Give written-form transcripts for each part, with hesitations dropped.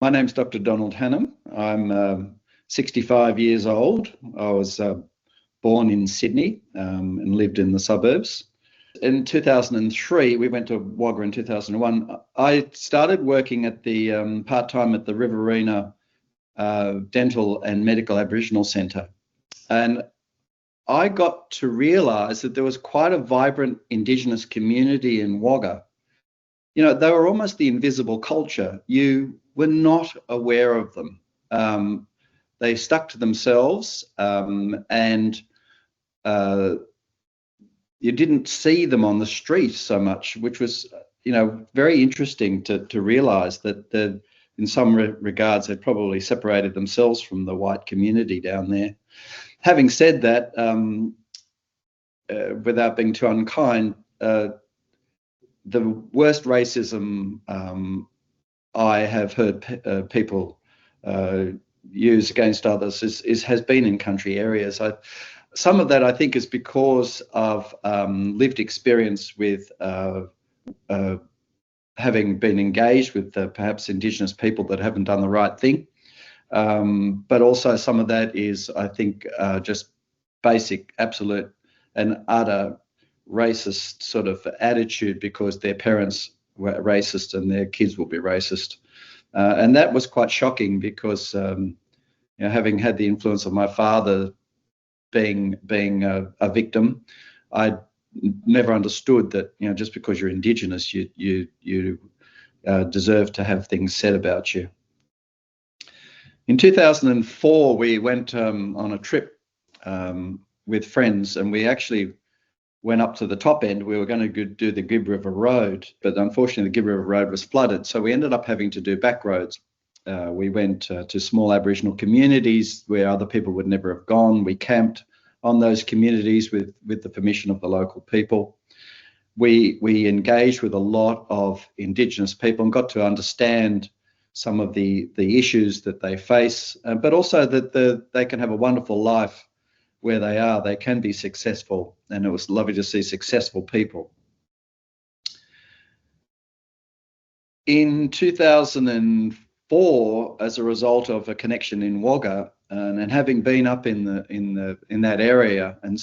My name's Dr. Donald Hannam. I'm 65 years old. I was born in Sydney and lived in the suburbs. In 2003, we went to Wagga in 2001. I started working at the part-time at the Riverina Dental and Medical Aboriginal Centre. And I got to realise that there was quite a vibrant Indigenous community in Wagga. You know, they were almost the invisible culture. You were not aware of them. They stuck to themselves and you didn't see them on the street so much, which was, you know, very interesting to realise that in some regards they probably separated themselves from the white community down there. Having said that, without being too unkind, the worst racism I have heard people use against others has been in country areas. Some of that I think is because of lived experience with having been engaged with perhaps Indigenous people that haven't done the right thing. But also some of that is, I think, just basic, absolute and utter racist sort of attitude because their parents were racist and their kids will be racist. And that was quite shocking because, you know, having had the influence of my father being a victim, I never understood that, you know, just because you're Indigenous, you deserve to have things said about you. In 2004, we went on a trip with friends, and we actually went up to the top end. We were going to do the Gibb River Road, but unfortunately the Gibb River Road was flooded, so we ended up having to do back roads. We went to small Aboriginal communities where other people would never have gone. We camped on those communities with the permission of the local people. We engaged with a lot of Indigenous people and got to understand some of the issues that they face, but also that they can have a wonderful life where they are. They can be successful, and it was lovely to see successful people. In 2004, as a result of a connection in Wagga, and having been up in that area, and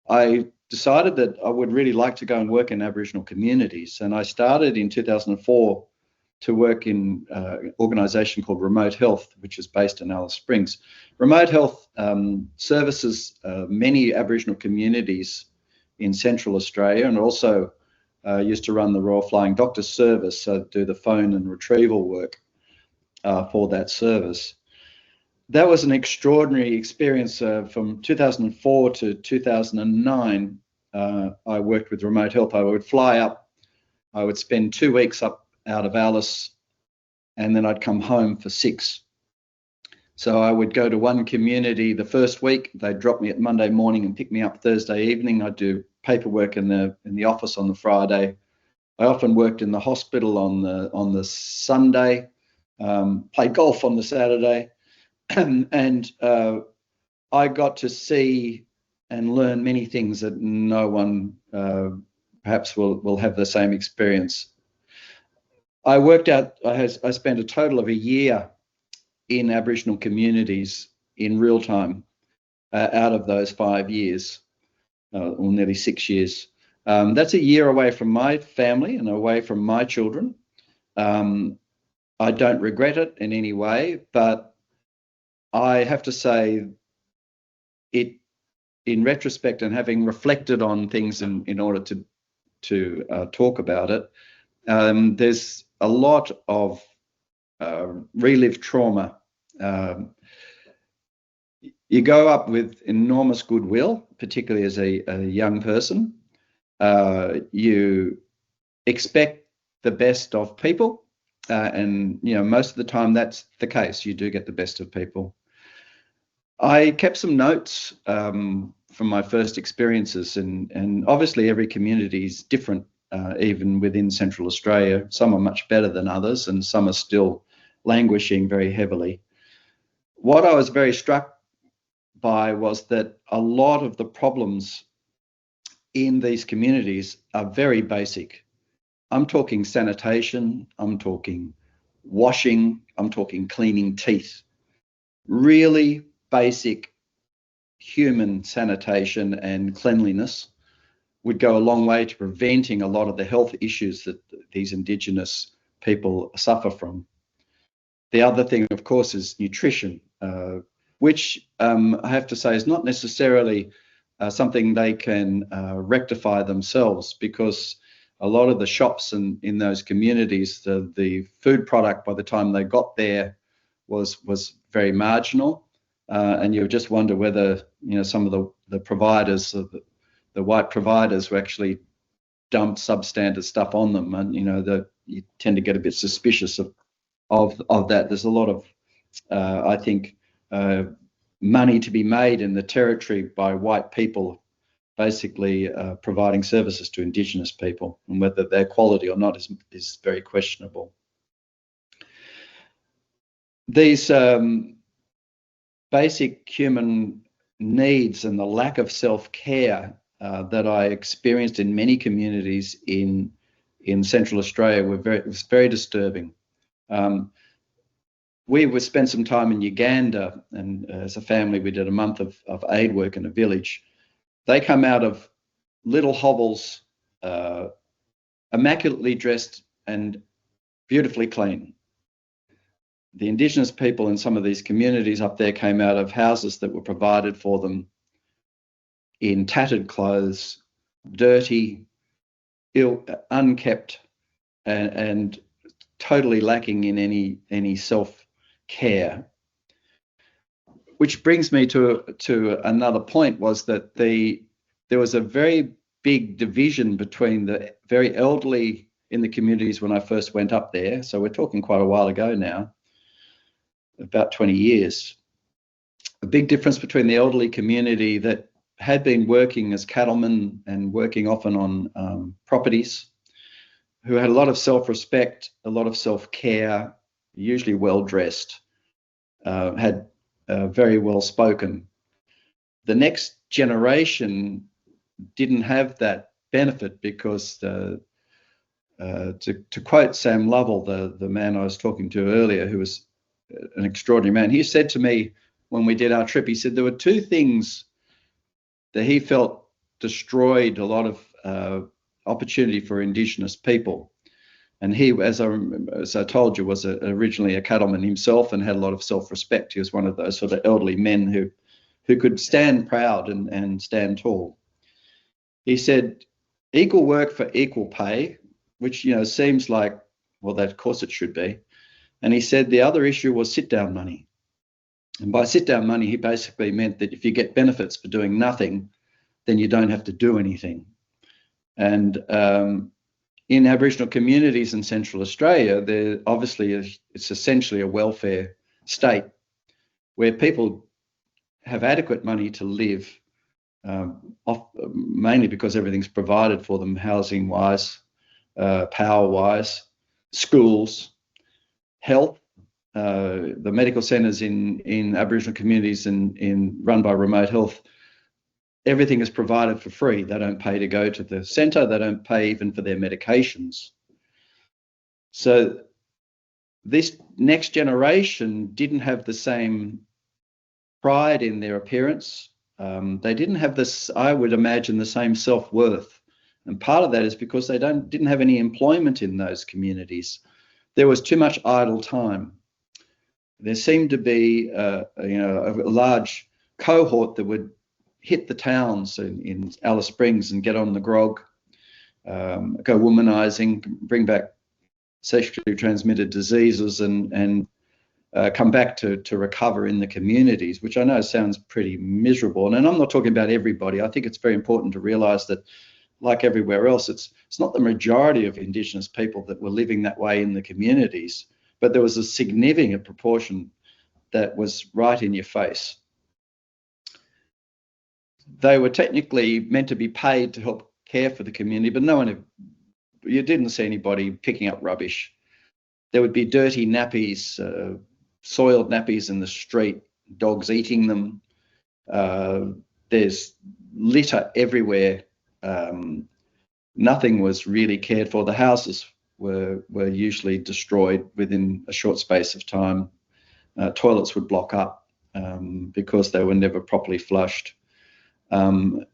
I decided that I would really like to go and work in Aboriginal communities. And I started in 2004 to work in an organisation called Remote Health, which is based in Alice Springs. Remote Health services many Aboriginal communities in Central Australia, and also used to run the Royal Flying Doctor Service, so do the phone and retrieval work for that service. That was an extraordinary experience. From 2004 to 2009, I worked with Remote Health. I would fly up, I would spend 2 weeks up out of Alice, and then I'd come home for 6. So I would go to one community the first week. They'd drop me at Monday morning and pick me up Thursday evening. I'd do paperwork in the office on the Friday. I often worked in the hospital on the Sunday, played golf on the Saturday, and I got to see and learn many things that no one perhaps will have the same experience. I worked out, I spent a total of a year in Aboriginal communities in real time out of those 5 years, or nearly 6 years. That's a year away from my family and away from my children. I don't regret it in any way, but I have to say it, in retrospect and having reflected on things in order to talk about it, there's a lot of relived trauma. You go up with enormous goodwill, particularly as a young person. You expect the best of people, and you know, most of the time that's the case. You do get the best of people. I kept some notes from my first experiences, and obviously every community is different. Even within Central Australia, some are much better than others, and some are still languishing very heavily. What I was very struck by was that a lot of the problems in these communities are very basic. I'm talking sanitation, I'm talking washing, I'm talking cleaning teeth, really basic human sanitation and cleanliness would go a long way to preventing a lot of the health issues that these Indigenous people suffer from. The other thing, of course, is nutrition, which I have to say is not necessarily something they can rectify themselves, because a lot of the shops in those communities, the food product by the time they got there was very marginal, and you just wonder whether some of the providers, the white providers, were actually dumped substandard stuff on them, and you tend to get a bit suspicious of that. There's a lot of I think money to be made in the territory by white people basically providing services to Indigenous people, and whether they're quality or not is very questionable. These basic human needs and the lack of self-care that I experienced in many communities in Central Australia was very disturbing. We spent some time in Uganda, and as a family we did a month of aid work in a village. They come out of little hovels, immaculately dressed and beautifully clean. The Indigenous people in some of these communities up there came out of houses that were provided for them in tattered clothes, dirty, unkept, and totally lacking in any self-care. Which brings me to another point, was that there was a very big division between the very elderly in the communities when I first went up there. So we're talking quite a while ago now, about 20 years. A big difference between the elderly community that had been working as cattlemen and working often on properties, who had a lot of self-respect, a lot of self-care, usually well-dressed, had very well spoken. The next generation didn't have that benefit because, to quote Sam Lovell, the man I was talking to earlier, who was an extraordinary man, he said to me when we did our trip, he said there were two things that he felt destroyed a lot of opportunity for Indigenous people. And he, as I told you, was originally a cattleman himself and had a lot of self-respect. He was one of those sort of elderly men who could stand proud and stand tall. He said, equal work for equal pay, which seems like, well, that of course it should be. And he said the other issue was sit-down money. And by sit-down money, he basically meant that if you get benefits for doing nothing, then you don't have to do anything. And in Aboriginal communities in Central Australia, there obviously it's essentially a welfare state where people have adequate money to live, mainly because everything's provided for them, housing-wise, power-wise, schools, health. The medical centres in Aboriginal communities run by Remote Health, everything is provided for free. They don't pay to go to the centre. They don't pay even for their medications. So this next generation didn't have the same pride in their appearance. They didn't have this, I would imagine, the same self-worth. And part of that is because they didn't have any employment in those communities. There was too much idle time. There seemed to be a large cohort that would hit the towns in Alice Springs and get on the grog, go womanizing, bring back sexually transmitted diseases, and come back to recover in the communities, which I know sounds pretty miserable. And I'm not talking about everybody. I think it's very important to realise that, like everywhere else, it's not the majority of Indigenous people that were living that way in the communities, but there was a significant proportion that was right in your face. They were technically meant to be paid to help care for the community, but you didn't see anybody picking up rubbish. There would be dirty nappies, soiled nappies in the street, dogs eating them. There's litter everywhere. Nothing was really cared for. The houses were usually destroyed within a short space of time. Toilets would block up because they were never properly flushed. And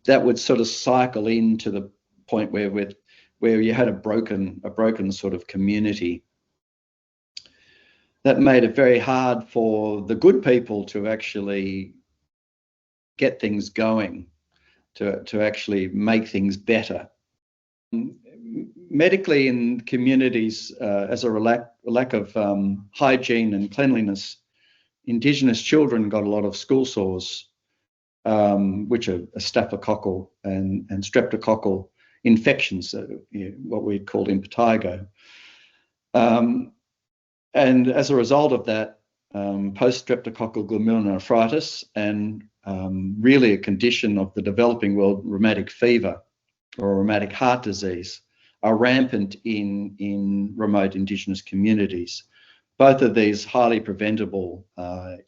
that would sort of cycle into the point where you had a broken sort of community. That made it very hard for the good people to actually get things going, to actually make things better. Medically, in communities, as a lack of hygiene and cleanliness, Indigenous children got a lot of school sores, which are staphylococcal and streptococcal infections, what we called impetigo. And as a result of that, post-streptococcal glomerulonephritis and really a condition of the developing world, rheumatic fever or rheumatic heart disease, are rampant in remote Indigenous communities. Both of these highly preventable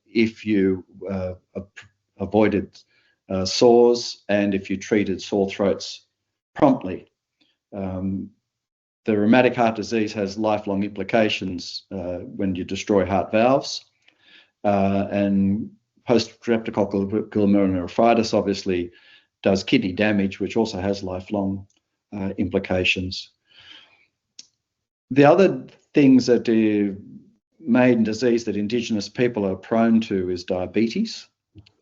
if you avoided sores and if you treated sore throats promptly. The rheumatic heart disease has lifelong implications when you destroy heart valves, and post-streptococcal glomerulonephritis obviously does kidney damage, which also has lifelong implications. The other things that main disease that Indigenous people are prone to is diabetes.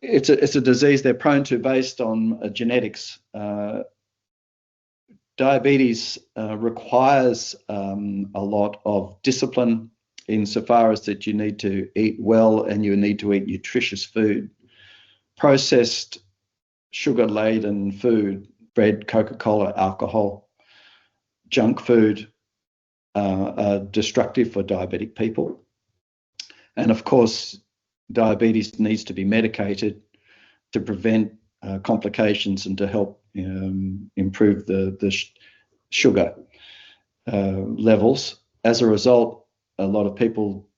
It's a disease they're prone to based on genetics. Diabetes requires a lot of discipline insofar as that you need to eat well and you need to eat nutritious food. Processed, sugar-laden food, bread, Coca-Cola, alcohol, junk food are destructive for diabetic people. And of course, diabetes needs to be medicated to prevent complications and to help improve the sugar levels. As a result, a lot of people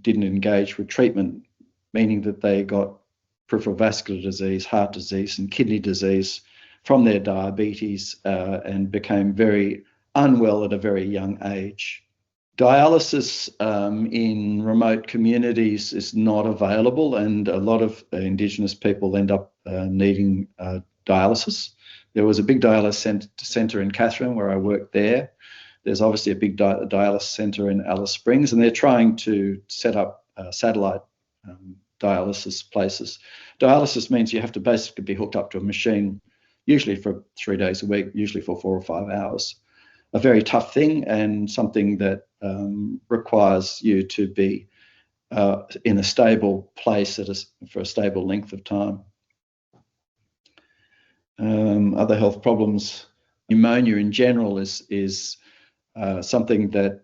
didn't engage with treatment, meaning that they got peripheral vascular disease, heart disease, and kidney disease from their diabetes and became very unwell at a very young age. Dialysis in remote communities is not available, and a lot of Indigenous people end up needing dialysis. There was a big dialysis centre in Katherine where I worked there. There's obviously a big dialysis centre in Alice Springs, and they're trying to set up satellite dialysis places. Dialysis means you have to basically be hooked up to a machine, usually for 3 days a week, usually for 4 or 5 hours. A very tough thing, and something that requires you to be in a stable place for a stable length of time. Other health problems, pneumonia in general is something that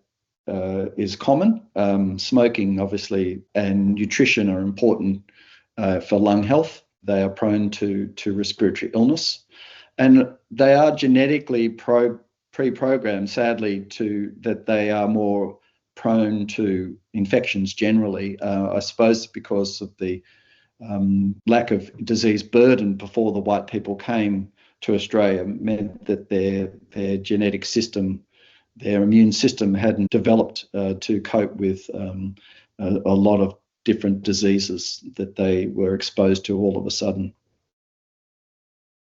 is common. Smoking, obviously, and nutrition are important for lung health. They are prone to respiratory illness, and they are genetically pre-programmed, sadly, that they are more prone to infections generally. I suppose because of the lack of disease burden before the white people came to Australia meant that their genetic system, their immune system hadn't developed to cope with a lot of different diseases that they were exposed to all of a sudden.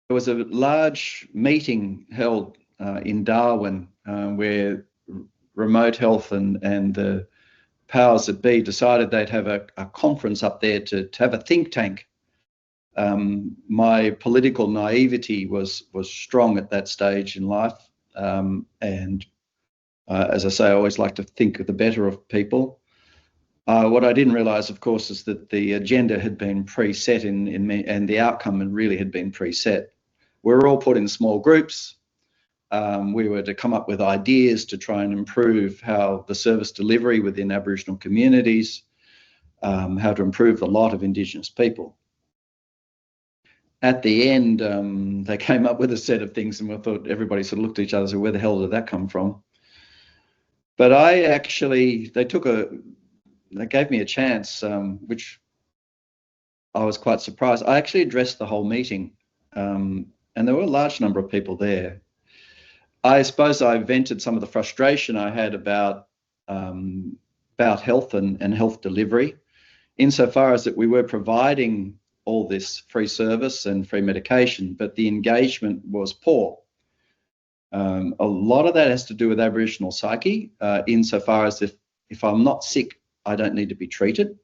There was a large meeting held in Darwin where remote health and the powers that be decided they'd have a conference up there to have a think tank. My political naivety was strong at that stage in life, and as I say, I always like to think of the better of people. What I didn't realise, of course, is that the agenda had been preset and the outcome really had been preset. We were all put in small groups. We were to come up with ideas to try and improve how the service delivery within Aboriginal communities, how to improve the lot of Indigenous people. At the end, they came up with a set of things, and we thought everybody sort of looked at each other and said, where the hell did that come from? But they gave me a chance, which I was quite surprised. I actually addressed the whole meeting, and there were a large number of people there. I suppose I vented some of the frustration I had about health and health delivery, insofar as that we were providing all this free service and free medication, but the engagement was poor. A lot of that has to do with Aboriginal psyche, insofar as if I'm not sick, I don't need to be treated.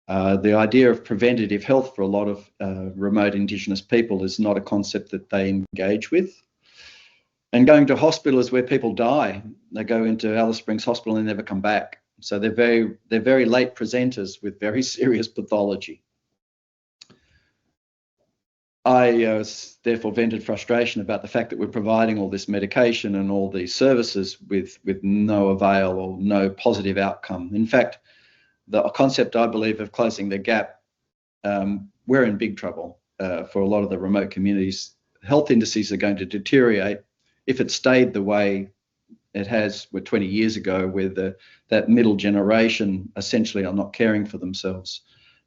The idea of preventative health for a lot of remote Indigenous people is not a concept that they engage with. And going to hospital is where people die. They go into Alice Springs Hospital and never come back. So they're very late presenters with very serious pathology. I therefore vented frustration about the fact that we're providing all this medication and all these services with no avail or no positive outcome. In fact, the concept, I believe, of closing the gap, we're in big trouble for a lot of the remote communities. Health indices are going to deteriorate if it stayed the way it has 20 years ago, where that middle generation essentially are not caring for themselves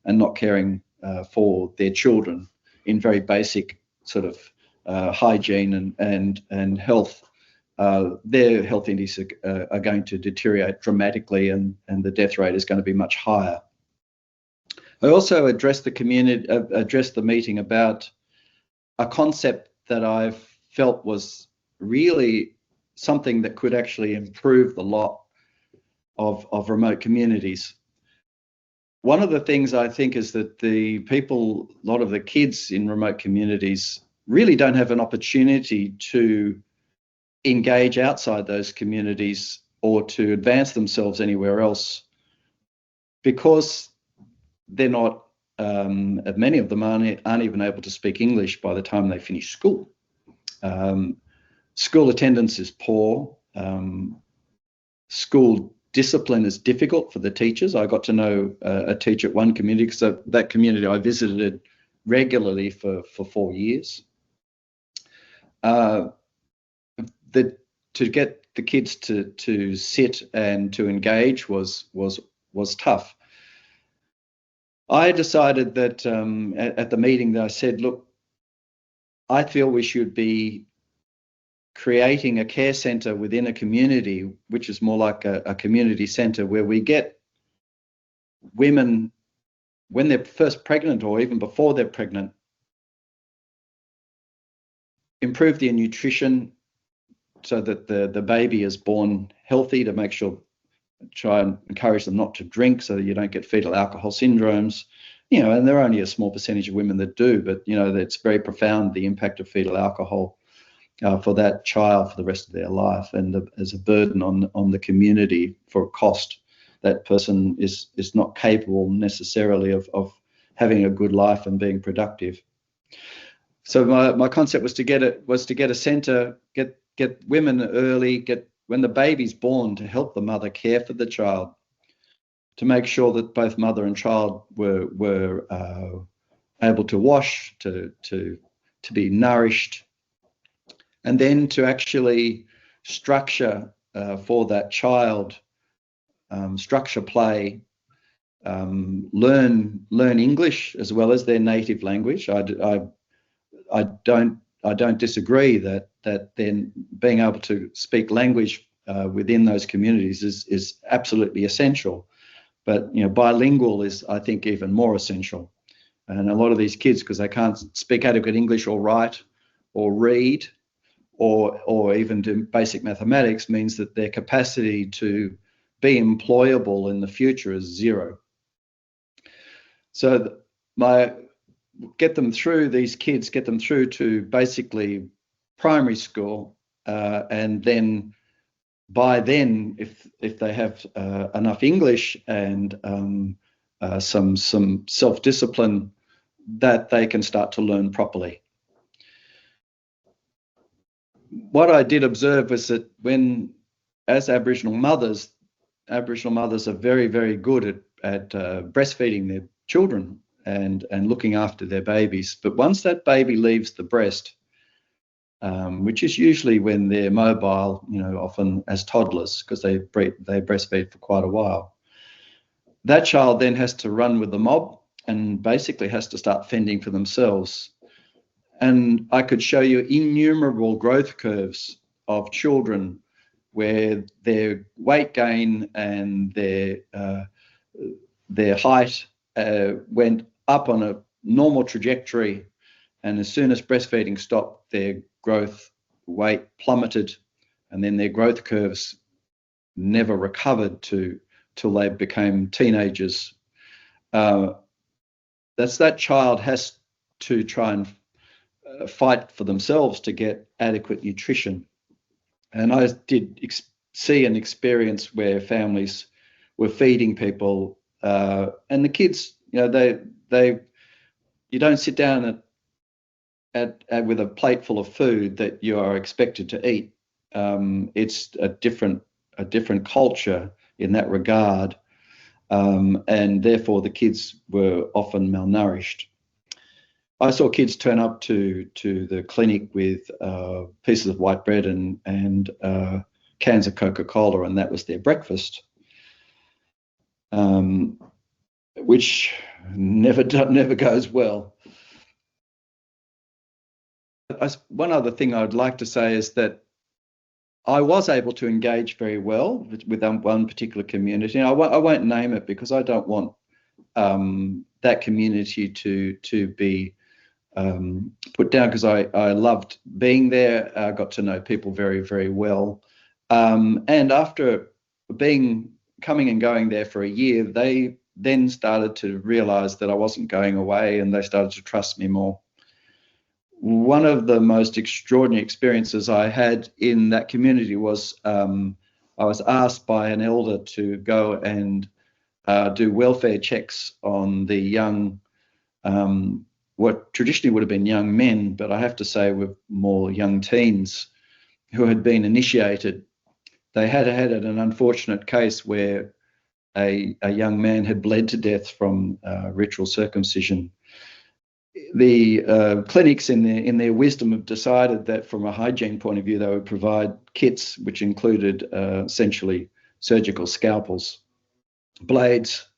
and not caring for their children in very basic sort of hygiene and health. Their health indices are going to deteriorate dramatically, and the death rate is going to be much higher. I also addressed the meeting about a concept that I felt was really something that could actually improve the lot of remote communities. One of the things I think is that a lot of the kids in remote communities really don't have an opportunity to engage outside those communities or to advance themselves anywhere else, because they're not, many of them aren't even able to speak English by the time they finish school. School attendance is poor. School discipline is difficult for the teachers. I got to know a teacher at one community, because that community I visited regularly for 4 years. To get the kids to sit and to engage was tough. I decided that at the meeting that I said, look, I feel we should be creating a care centre within a community, which is more like a community centre, where we get women, when they're first pregnant or even before they're pregnant, improve their nutrition so that the baby is born healthy, to make sure, try and encourage them not to drink so that you don't get fetal alcohol syndromes. And there are only a small percentage of women that do, but it's very profound, the impact of fetal alcohol for that child for the rest of their life, and as a burden on the community for a cost. That person is not capable necessarily of having a good life and being productive. So my concept was to get a centre, get women early, when the baby's born, to help the mother care for the child, to make sure that both mother and child were able to wash, to be nourished, and then to actually structure for that child, structure play, learn English as well as their native language. I don't disagree that then being able to speak language within those communities is absolutely essential, but bilingual is, I think, even more essential. And a lot of these kids, because they can't speak adequate English or write or read or even do basic mathematics, means that their capacity to be employable in the future is zero. So get them through to basically primary school, and then by then, if they have enough English and some self-discipline, that they can start to learn properly. What I did observe was that as Aboriginal mothers are very, very good at breastfeeding their children and looking after their babies. But once that baby leaves the breast, which is usually when they're mobile, often as toddlers, because they breastfeed for quite a while, that child then has to run with the mob and basically has to start fending for themselves. And I could show you innumerable growth curves of children where their weight gain and their height went up on a normal trajectory, and as soon as breastfeeding stopped, their growth weight plummeted, and then their growth curves never recovered till they became teenagers. That child has to try and fight for themselves to get adequate nutrition. And I did see and experience where families were feeding people, and the kids, you don't sit down at with a plate full of food that you are expected to eat. It's a different culture in that regard, and therefore the kids were often malnourished. I saw kids turn up to the clinic with pieces of white bread and cans of Coca-Cola, and that was their breakfast, which never goes well. One other thing I'd like to say is that I was able to engage very well with one particular community. I won't name it because I don't want that community to be put down, because I loved being there. I got to know people very, very well. And after coming and going there for a year, they then started to realize that I wasn't going away, and they started to trust me more. One of the most extraordinary experiences I had in that community was I was asked by an elder to go and do welfare checks on the young, what traditionally would have been young men, but I have to say were more young teens who had been initiated. They had an unfortunate case where a young man had bled to death from ritual circumcision. The clinics in their wisdom have decided that from a hygiene point of view, they would provide kits which included essentially surgical scalpels, blades,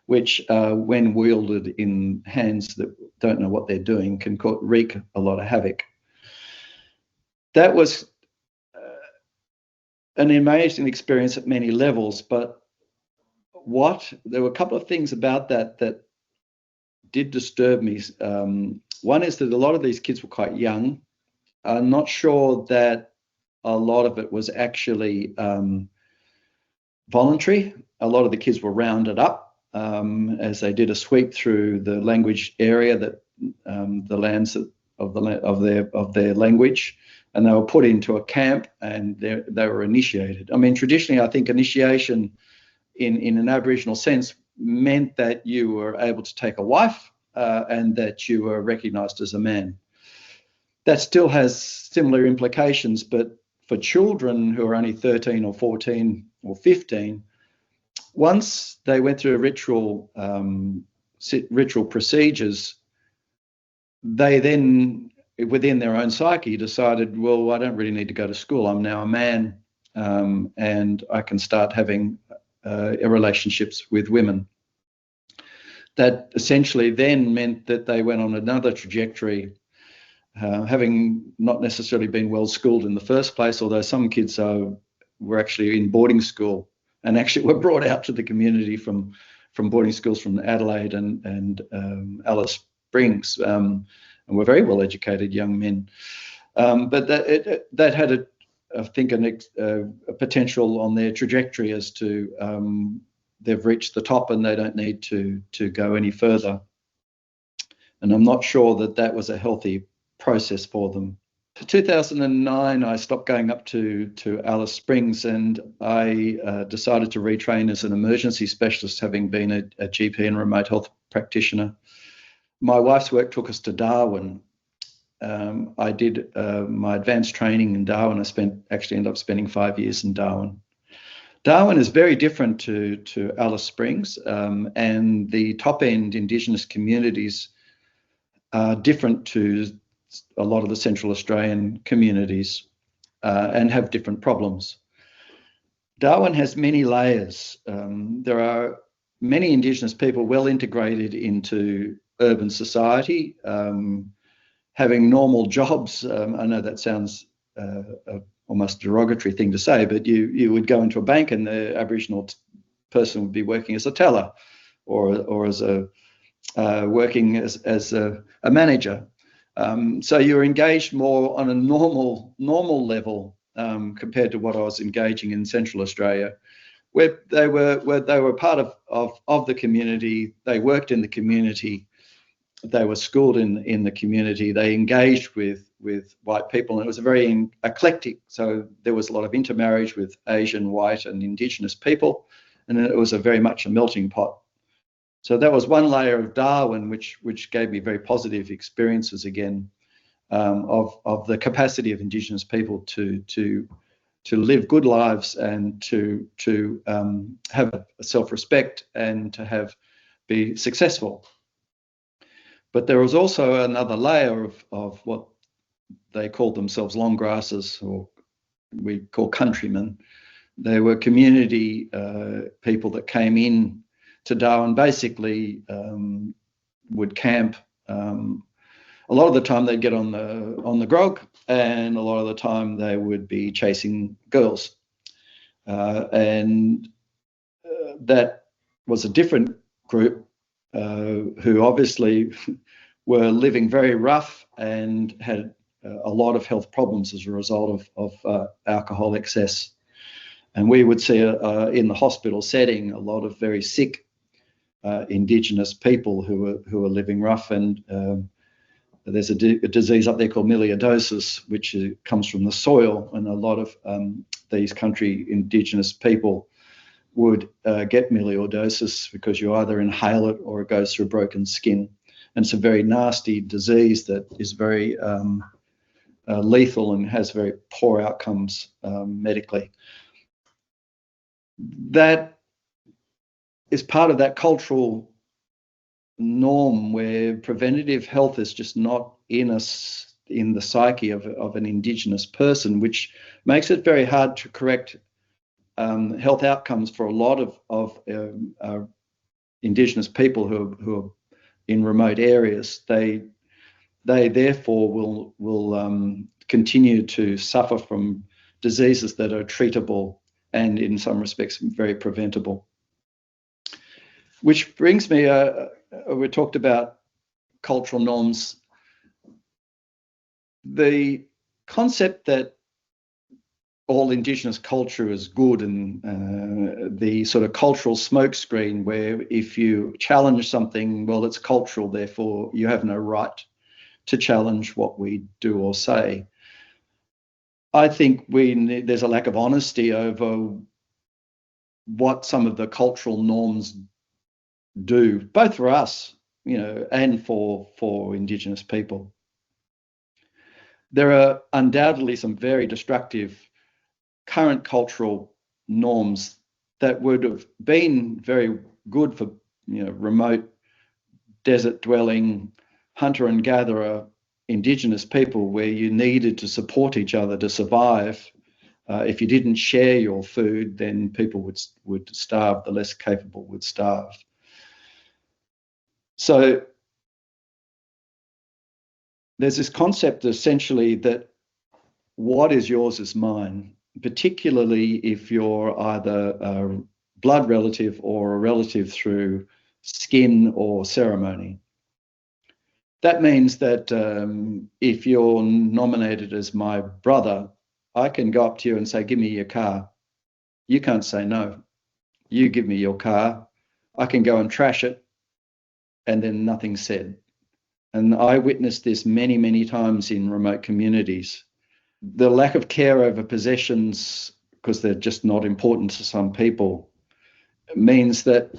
which when wielded in hands that don't know what they're doing can wreak a lot of havoc. That was an amazing experience at many levels, but there were a couple of things about that did disturb me. One is that a lot of these kids were quite young. I'm not sure that a lot of it was actually voluntary. A lot of the kids were rounded up as they did a sweep through the language area, that the lands of their language, and they were put into a camp and they were initiated. I mean, traditionally, I think initiation in an Aboriginal sense meant that you were able to take a wife and that you were recognised as a man. That still has similar implications, but for children who are only 13 or 14 or 15, once they went through ritual procedures, they then, within their own psyche, decided, well, I don't really need to go to school. I'm now a man, and I can start having relationships with women. That essentially then meant that they went on another trajectory, having not necessarily been well schooled in the first place, although some kids were actually in boarding school and actually were brought out to the community from boarding schools from Adelaide and Alice Springs, and were very well educated young men. But that had I think a potential on their trajectory as to they've reached the top and they don't need to go any further. And I'm not sure that was a healthy process for them. In 2009, I stopped going up to Alice Springs, and I decided to retrain as an emergency specialist, having been a GP and remote health practitioner. My wife's work took us to Darwin. I did my advanced training in Darwin. I actually ended up spending 5 years in Darwin. Darwin is very different to Alice Springs, and the top-end Indigenous communities are different to a lot of the Central Australian communities and have different problems. Darwin has many layers. There are many Indigenous people well integrated into urban society. having normal jobs. I know that sounds almost derogatory thing to say, but you would go into a bank and the Aboriginal person would be working as a teller or as a working as a manager. So you're engaged more on a normal level compared to what I was engaging in Central Australia, where they were part of the community. They worked in the community. They were schooled in the community. They engaged with white people, and it was a very eclectic. So there was a lot of intermarriage with Asian, white, and Indigenous people, and it was very much a melting pot. So that was one layer of Darwin, which gave me very positive experiences again of the capacity of Indigenous people to live good lives and to have self-respect and to be successful. But there was also another layer of what they called themselves long grasses, or we call countrymen. They were community people that came in to Darwin, basically would camp. A lot of the time they'd get on the grog, and a lot of the time they would be chasing girls. And that was a different group who obviously were living very rough and had a lot of health problems as a result of alcohol excess. And we would see in the hospital setting a lot of very sick Indigenous people who were living rough. And there's a disease up there called melioidosis, which comes from the soil, and a lot of these country Indigenous people would get melioidosis because you either inhale it or it goes through broken skin. And it's a very nasty disease that is very lethal and has very poor outcomes medically. That is part of that cultural norm where preventative health is just not in the psyche of an Indigenous person, which makes it very hard to correct health outcomes for a lot of Indigenous people who are in remote areas. They therefore will continue to suffer from diseases that are treatable and in some respects very preventable. Which brings me, we talked about cultural norms. The concept that all Indigenous culture is good, and the sort of cultural smokescreen where if you challenge something, well, it's cultural, therefore you have no right to challenge what we do or say. I think there's a lack of honesty over what some of the cultural norms do, both for us, and for Indigenous people. There are undoubtedly some very destructive current cultural norms that would have been very good for remote desert dwelling hunter and gatherer Indigenous people, where you needed to support each other to survive. If you didn't share your food, then people would starve. The less capable would starve. So there's this concept essentially that what is yours is mine, particularly if you're either a blood relative or a relative through skin or ceremony. That means that if you're nominated as my brother, I can go up to you and say, give me your car. You can't say no. You give me your car. I can go and trash it, and then nothing's said. And I witnessed this many, many times in remote communities. The lack of care over possessions, because they're just not important to some people, means that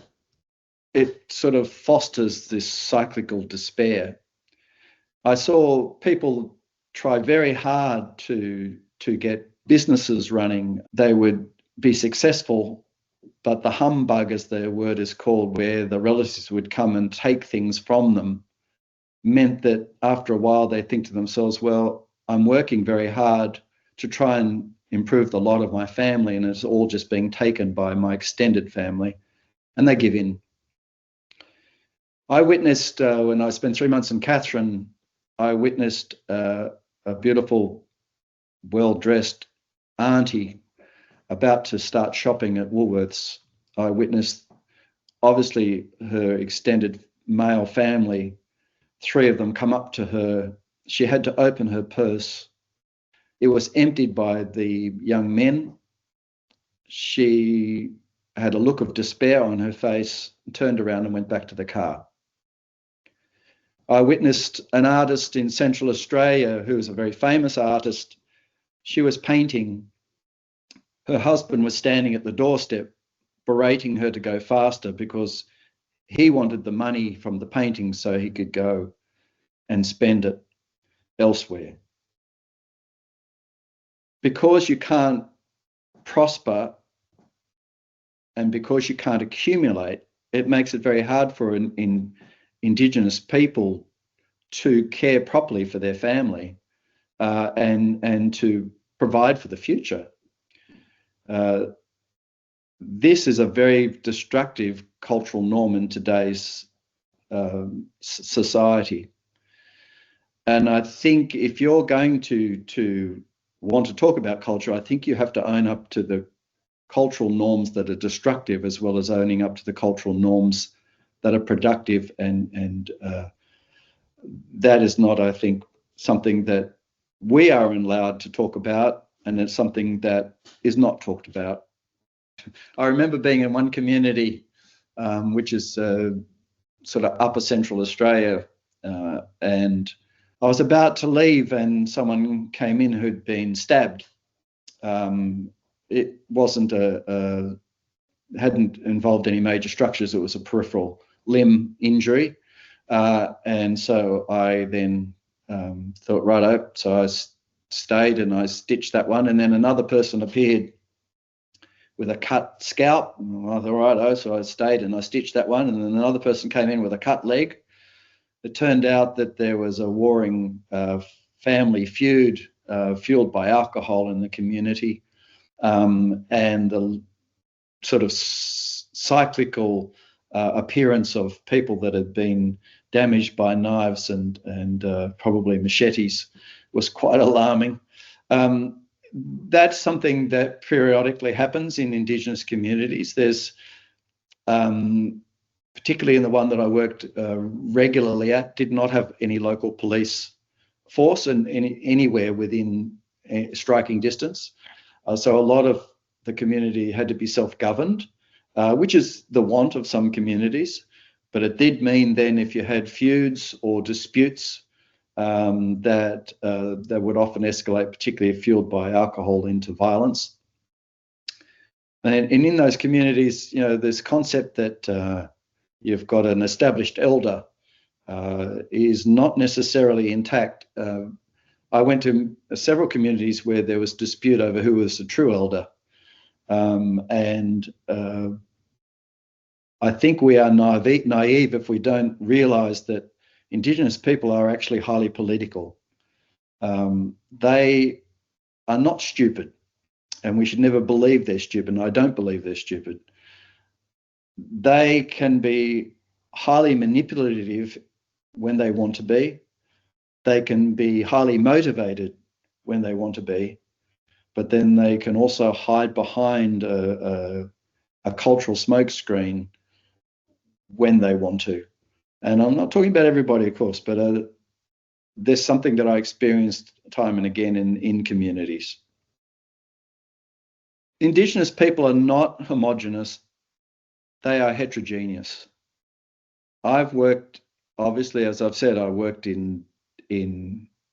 it sort of fosters this cyclical despair. I saw people try very hard to get businesses running. They would be successful, but the humbug, as their word is called, where the relatives would come and take things from them, meant that after a while they think to themselves, well, I'm working very hard to try and improve the lot of my family, and it's all just being taken by my extended family, and they give in. I witnessed when I spent 3 months in Katherine, I witnessed a beautiful, well-dressed auntie about to start shopping at Woolworths. I witnessed, obviously, her extended male family, 3 of them come up to her. She had to open her purse. It was emptied by the young men. She had a look of despair on her face, turned around and went back to the car. I witnessed an artist in Central Australia who was a very famous artist. She was painting. Her husband was standing at the doorstep berating her to go faster because he wanted the money from the painting so he could go and spend it elsewhere. Because you can't prosper and because you can't accumulate, it makes it very hard for Indigenous people to care properly for their family and to provide for the future. This is a very destructive cultural norm in today's society. And I think if you're going to want to talk about culture, I think you have to own up to the cultural norms that are destructive as well as owning up to the cultural norms that are productive. And that is not, I think, something that we are allowed to talk about, and it's something that is not talked about. I remember being in one community, which is sort of upper central Australia, and I was about to leave and someone came in who'd been stabbed. It wasn't hadn't involved any major structures. It was a peripheral limb injury. And so I then thought, righto, so I stayed and I stitched that one. And then another person appeared with a cut scalp. I thought, righto, so I stayed and I stitched that one. And then another person came in with a cut leg. It turned out that there was a warring family feud fueled by alcohol in the community, and the sort of cyclical appearance of people that had been damaged by knives and probably machetes was quite alarming. That's something that periodically happens in Indigenous communities. There's particularly in the one that I worked regularly at, did not have any local police force and anywhere within striking distance. So a lot of the community had to be self-governed, which is the want of some communities. But it did mean then if you had feuds or disputes that would often escalate, particularly if fueled by alcohol, into violence. And in those communities, you know, this concept that you've got an established elder is not necessarily intact. I went to several communities where there was dispute over who was the true elder. And I think we are naive if we don't realise that Indigenous people are actually highly political. They are not stupid, and we should never believe they're stupid. And I don't believe they're stupid. They can be highly manipulative when they want to be. They can be highly motivated when they want to be, but then they can also hide behind a cultural smokescreen when they want to. And I'm not talking about everybody, of course, but there's something that I experienced time and again in communities. Indigenous people are not homogenous. They are heterogeneous. I've worked, obviously, as I've said, I worked in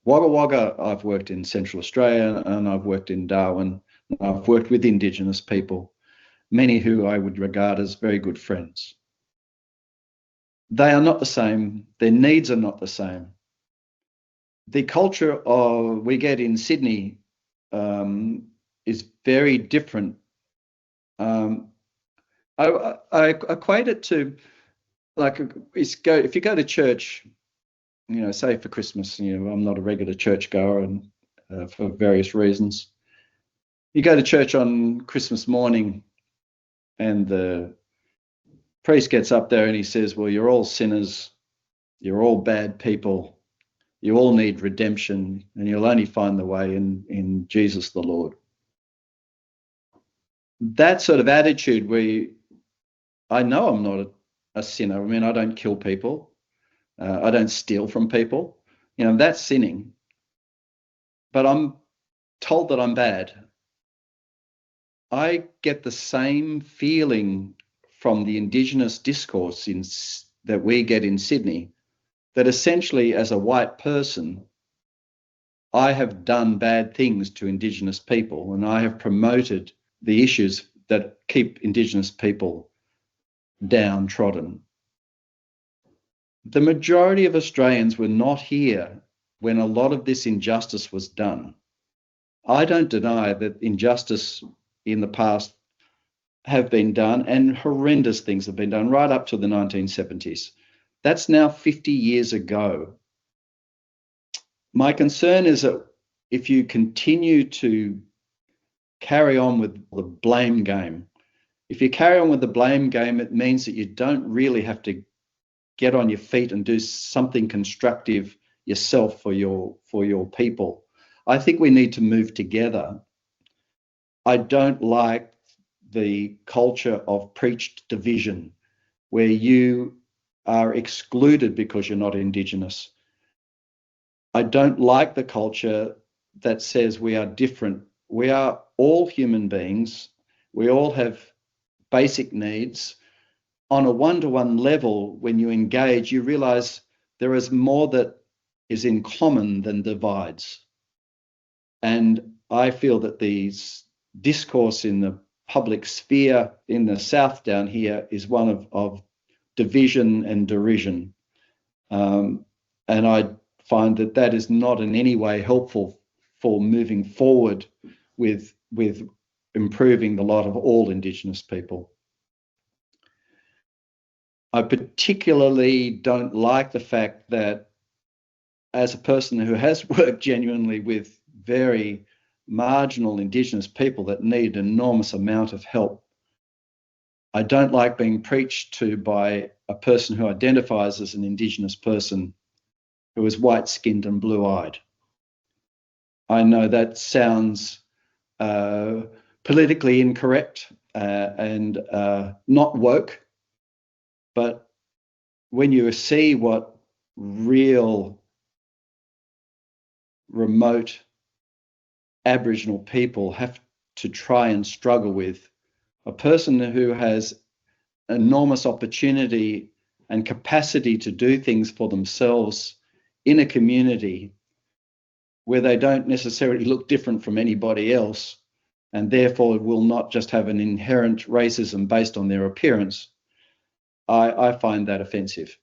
Wagga Wagga, I've worked in Central Australia, and I've worked in Darwin. I've worked with Indigenous people, many who I would regard as very good friends. They are not the same. Their needs are not the same. The culture we get in Sydney is very different. I equate it to, like, if you go to church, you know, say for Christmas, you know, I'm not a regular churchgoer and for various reasons. You go to church on Christmas morning and the priest gets up there and he says, well, you're all sinners, you're all bad people, You all need redemption, and you'll only find the way in Jesus the Lord. That sort of attitude where I know I'm not a sinner. I mean, I don't kill people. I don't steal from people. You know, that's sinning. But I'm told that I'm bad. I get the same feeling from the Indigenous discourse that we get in Sydney, that essentially as a white person, I have done bad things to Indigenous people, and I have promoted the issues that keep Indigenous people downtrodden. The majority of Australians were not here when a lot of this injustice was done. I don't deny that injustice in the past have been done, and horrendous things have been done right up to the 1970s. That's now 50 years ago. My concern is that if you continue to carry on with the blame game, if you carry on with the blame game, it means that you don't really have to get on your feet and do something constructive yourself for your people. I think we need to move together. I don't like the culture of preached division, where you are excluded because you're not Indigenous. I don't like the culture that says we are different. We are all human beings. We all have basic needs. On a one-to-one level, when you engage, you realize there is more that is in common than divides. And I feel that these discourse in the public sphere in the South down here is one of division and derision. And I find that that is not in any way helpful for moving forward with improving the lot of all Indigenous people. I particularly don't like the fact that, as a person who has worked genuinely with very marginal Indigenous people that need an enormous amount of help, I don't like being preached to by a person who identifies as an Indigenous person who is white-skinned and blue-eyed. I know that sounds politically incorrect and not woke, but when you see what real remote Aboriginal people have to try and struggle with, a person who has enormous opportunity and capacity to do things for themselves in a community where they don't necessarily look different from anybody else, and therefore will not just have an inherent racism based on their appearance, I find that offensive.